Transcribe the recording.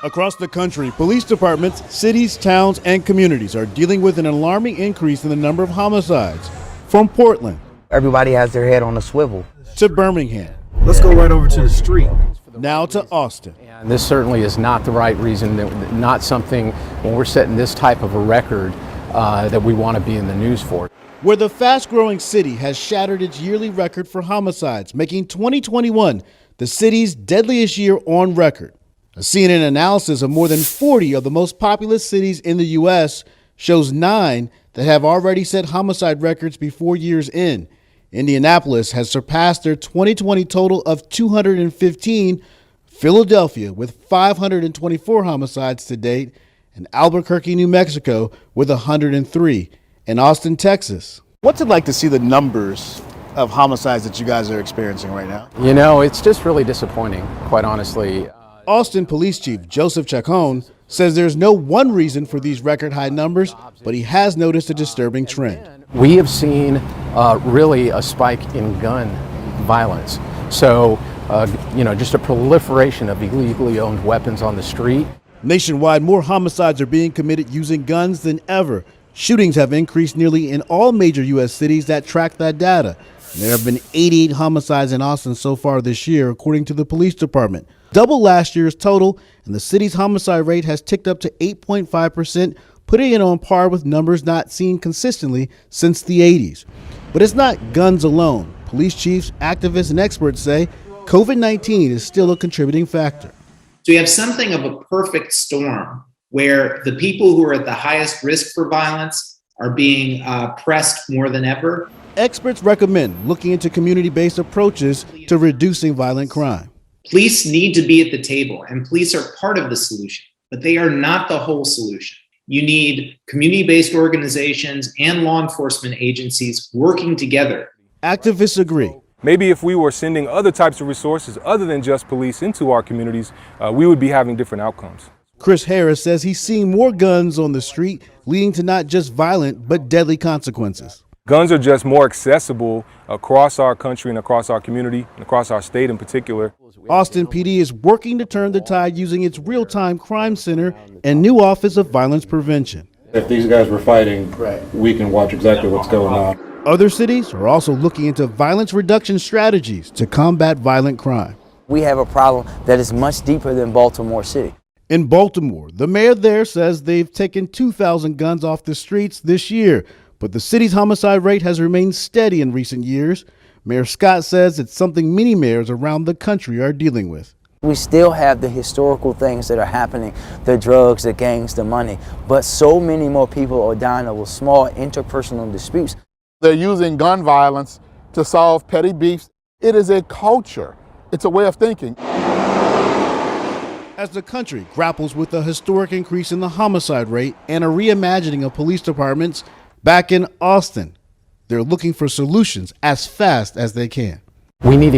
Across the country, police departments, cities, towns, and communities are dealing with an alarming increase in the number of homicides. From Portland Everybody has their head on a swivel. to Birmingham, Let's go right over to the street. now to Austin. And this certainly is not the right reason, not something when we're setting this type of a record that we want to be in the news for. Where the fast-growing city has shattered its yearly record for homicides, making 2021 the city's deadliest year on record. A CNN analysis of more than 40 of the most populous cities in the U.S. shows 9 that have already set homicide records before year's end. Indianapolis has surpassed their 2020 total of 215, Philadelphia with 524 homicides to date, and Albuquerque, New Mexico with 103, and Austin, Texas. What's it like to see the numbers of homicides that you guys are experiencing right now? You know, it's just really disappointing, quite honestly. Austin Police Chief Joseph Chacon says there's no one reason for these record high numbers, but he has noticed a disturbing trend. We have seen really a spike in gun violence. So, just a proliferation of illegally owned weapons on the street. Nationwide, more homicides are being committed using guns than ever. Shootings have increased nearly in all major U.S. cities that track that data. There have been 88 homicides in Austin so far this year, according to the police department. Double last year's total, and the city's homicide rate has ticked up to 8.5%, putting it on par with numbers not seen consistently since the 80s. But it's not guns alone. Police chiefs, activists, and experts say COVID-19 is still a contributing factor. So you have something of a perfect storm where the people who are at the highest risk for violence are being pressed more than ever. Experts recommend looking into community-based approaches to reducing violent crime. Police need to be at the table, and police are part of the solution, but they are not the whole solution. You need community-based organizations and law enforcement agencies working together. Activists agree. Maybe if we were sending other types of resources other than just police into our communities, we would be having different outcomes. Chris Harris says he's seeing more guns on the street, leading to not just violent, but deadly consequences. Guns are just more accessible across our country and across our community and across our state in particular. Austin PD is working to turn the tide using its real-time crime center and new Office of Violence Prevention. If these guys were fighting, we can watch exactly what's going on. Other cities are also looking into violence reduction strategies to combat violent crime. We have a problem that is much deeper than Baltimore City. In Baltimore, the mayor there says they've taken 2,000 guns off the streets this year, but the city's homicide rate has remained steady in recent years. Mayor Scott says it's something many mayors around the country are dealing with. We still have the historical things that are happening, the drugs, the gangs, the money, but so many more people are dying over small interpersonal disputes. They're using gun violence to solve petty beefs. It is a culture. It's a way of thinking. As the country grapples with a historic increase in the homicide rate and a reimagining of police departments, back in Austin, they're looking for solutions as fast as they can. We need to